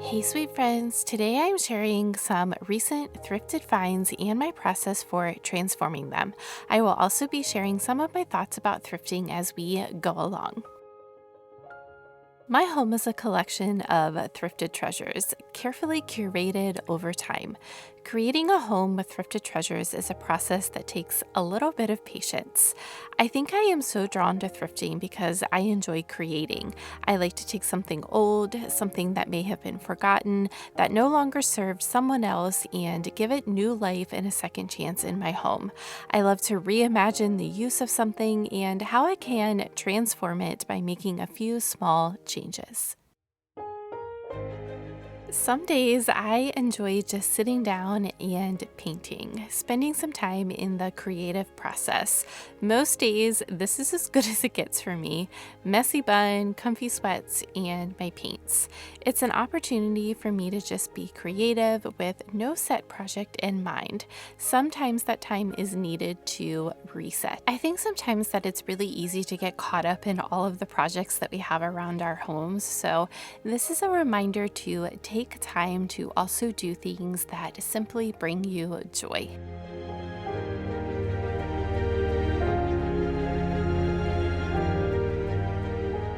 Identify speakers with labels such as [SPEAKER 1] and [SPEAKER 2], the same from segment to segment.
[SPEAKER 1] Hey sweet friends, today I'm sharing some recent thrifted finds and my process for transforming them. I will also be sharing some of my thoughts about thrifting as we go along. My home is a collection of thrifted treasures, carefully curated over time. Creating a home with thrifted treasures is a process that takes a little bit of patience. I think I am so drawn to thrifting because I enjoy creating. I like to take something old, something that may have been forgotten, that no longer served someone else, and give it new life and a second chance in my home. I love to reimagine the use of something and how I can transform it by making a few small changes. Some days I enjoy just sitting down and painting, spending some time in the creative process. Most days, this is as good as it gets for me. Messy bun, comfy sweats, and my paints. It's an opportunity for me to just be creative with no set project in mind. Sometimes that time is needed to reset. I think sometimes that it's really easy to get caught up in all of the projects that we have around our homes. So this is a reminder to take time to also do things that simply bring you joy.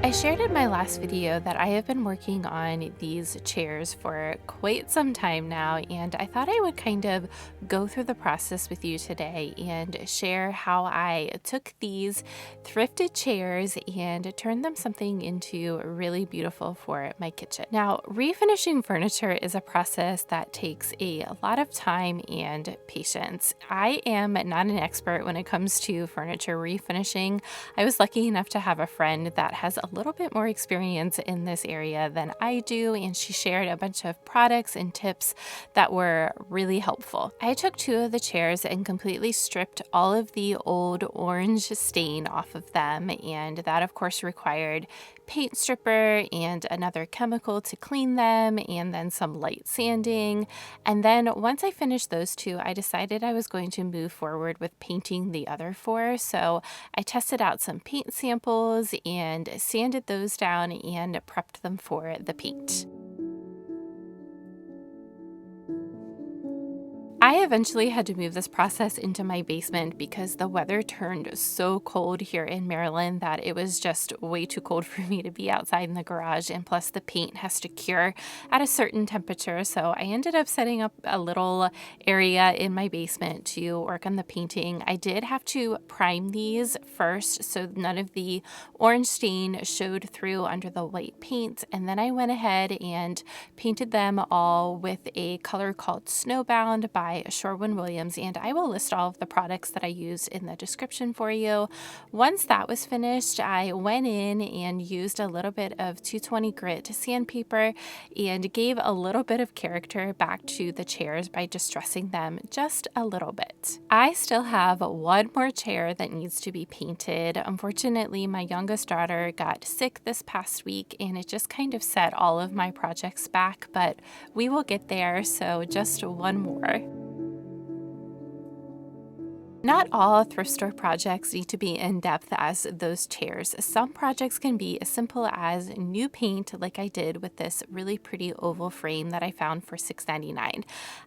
[SPEAKER 1] I shared in my last video that I have been working on these chairs for quite some time now, and I thought I would kind of go through the process with you today and share how I took these thrifted chairs and turned them something into really beautiful for my kitchen. Now, refinishing furniture is a process that takes a lot of time and patience. I am not an expert when it comes to furniture refinishing. I was lucky enough to have a friend that has a little bit more experience in this area than I do, and she shared a bunch of products and tips that were really helpful. I took two of the chairs and completely stripped all of the old orange stain off of them, and that of course required paint stripper and another chemical to clean them, and then some light sanding. And then once I finished those two, I decided I was going to move forward with painting the other four. So I tested out some paint samples and sanded those down and prepped them for the paint. I eventually had to move this process into my basement because the weather turned so cold here in Maryland that it was just way too cold for me to be outside in the garage, and plus the paint has to cure at a certain temperature. So I ended up setting up a little area in my basement to work on the painting. I did have to prime these first so none of the orange stain showed through under the white paint, and then I went ahead and painted them all with a color called Snowbound by Sherwin, and I will list all of the products that I used in the description for you. Once that was finished, I went in and used a little bit of 220 grit sandpaper and gave a little bit of character back to the chairs by distressing them just a little bit. I still have one more chair that needs to be painted. Unfortunately, my youngest daughter got sick this past week and it just kind of set all of my projects back, but we will get there, so just one more. Not all thrift store projects need to be in depth as those chairs. Some projects can be as simple as new paint, like I did with this really pretty oval frame that I found for $6.99.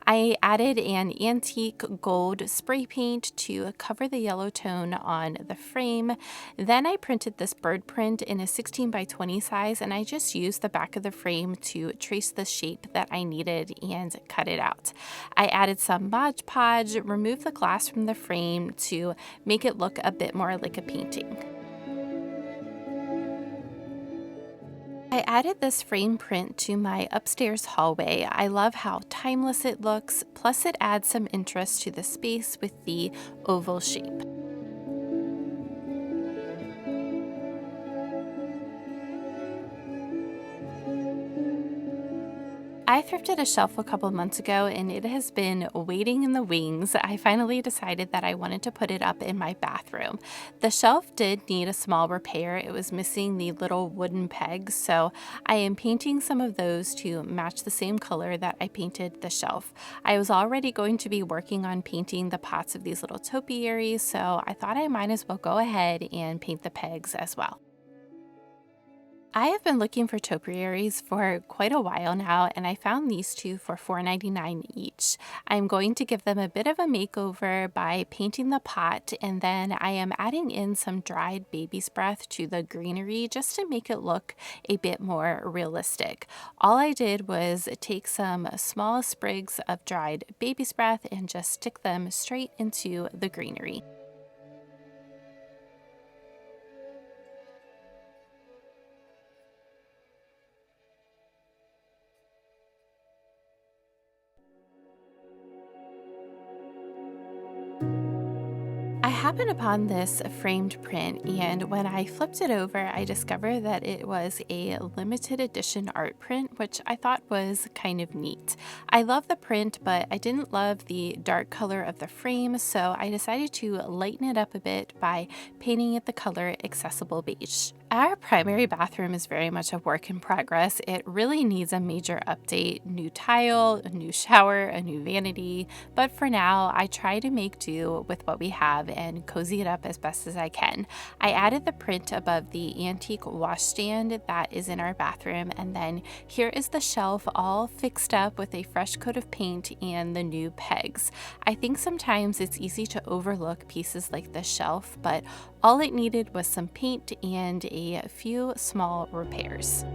[SPEAKER 1] I added an antique gold spray paint to cover the yellow tone on the frame. Then I printed this bird print in a 16 by 20 size, and I just used the back of the frame to trace the shape that I needed and cut it out. I added some Mod Podge, removed the glass from the frame to make it look a bit more like a painting. I added this frame print to my upstairs hallway. I love how timeless it looks, plus it adds some interest to the space with the oval shape. I thrifted a shelf a couple months ago and it has been waiting in the wings. I finally decided that I wanted to put it up in my bathroom. The shelf did need a small repair. It was missing the little wooden pegs, so I am painting some of those to match the same color that I painted the shelf. I was already going to be working on painting the pots of these little topiaries, so I thought I might as well go ahead and paint the pegs as well. I have been looking for topiaries for quite a while now, and I found these two for $4.99 each. I'm going to give them a bit of a makeover by painting the pot, and then I am adding in some dried baby's breath to the greenery just to make it look a bit more realistic. All I did was take some small sprigs of dried baby's breath and just stick them straight into the greenery. I happened upon this framed print, and when I flipped it over, I discovered that it was a limited edition art print, which I thought was kind of neat. I love the print, but I didn't love the dark color of the frame, so I decided to lighten it up a bit by painting it the color Accessible Beige. Our primary bathroom is very much a work in progress. It really needs a major update: new tile, a new shower, a new vanity. But for now, I try to make do with what we have and cozy it up as best as I can. I added the print above the antique washstand that is in our bathroom, and then here is the shelf all fixed up with a fresh coat of paint and the new pegs. I think sometimes it's easy to overlook pieces like the shelf, but all it needed was some paint and a few small repairs.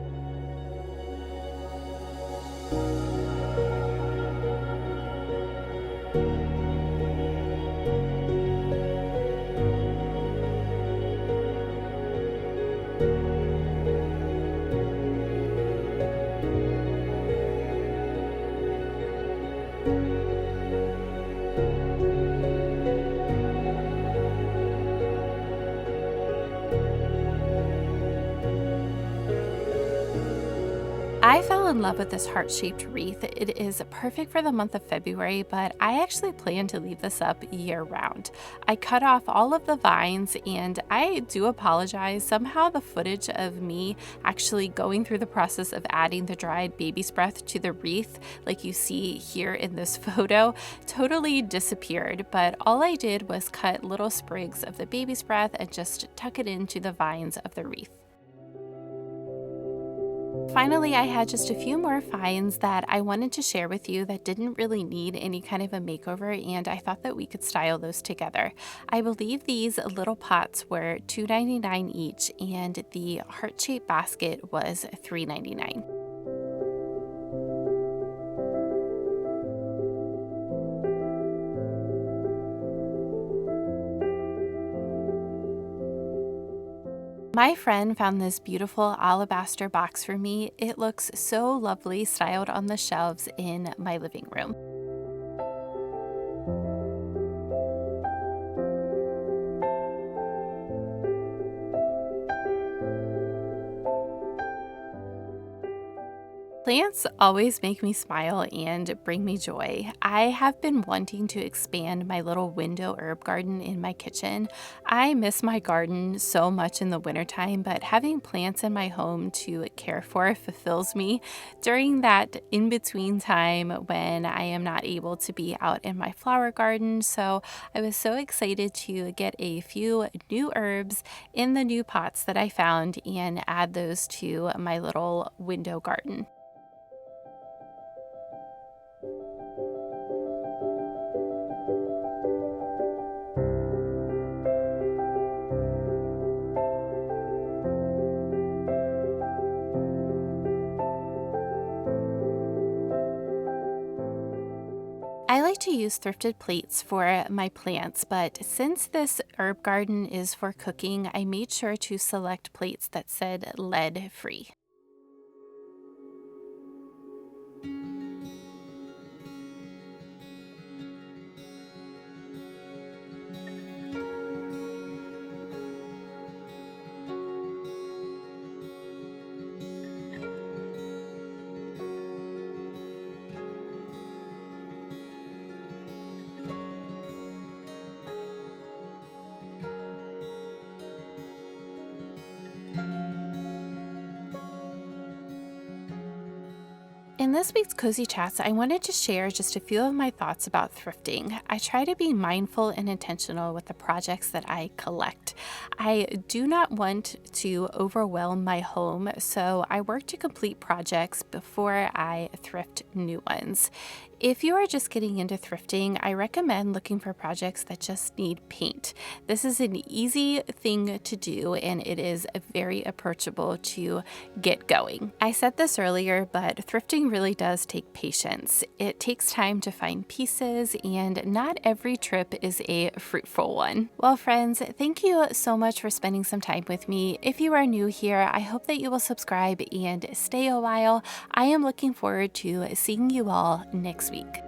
[SPEAKER 1] I fell in love with this heart-shaped wreath. It is perfect for the month of February, but I actually plan to leave this up year-round. I cut off all of the vines, and I do apologize. Somehow the footage of me actually going through the process of adding the dried baby's breath to the wreath, like you see here in this photo, totally disappeared. But all I did was cut little sprigs of the baby's breath and just tuck it into the vines of the wreath. Finally, I had just a few more finds that I wanted to share with you that didn't really need any kind of a makeover, and I thought that we could style those together. I believe these little pots were $2.99 each, and the heart-shaped basket was $3.99. My friend found this beautiful alabaster box for me. It looks so lovely styled on the shelves in my living room. Plants always make me smile and bring me joy. I have been wanting to expand my little window herb garden in my kitchen. I miss my garden so much in the wintertime, but having plants in my home to care for fulfills me during that in-between time when I am not able to be out in my flower garden. So I was so excited to get a few new herbs in the new pots that I found and add those to my little window garden. I like to use thrifted plates for my plants, but since this herb garden is for cooking, I made sure to select plates that said lead free. In this week's Cozy Chats, I wanted to share just a few of my thoughts about thrifting. I try to be mindful and intentional with the projects that I collect. I do not want to overwhelm my home, so I work to complete projects before I thrift new ones. If you are just getting into thrifting, I recommend looking for projects that just need paint. This is an easy thing to do and it is very approachable to get going. I said this earlier, but thrifting really does take patience. It takes time to find pieces and not every trip is a fruitful one. Well, friends, thank you so much for spending some time with me. If you are new here, I hope that you will subscribe and stay a while. I am looking forward to seeing you all next week.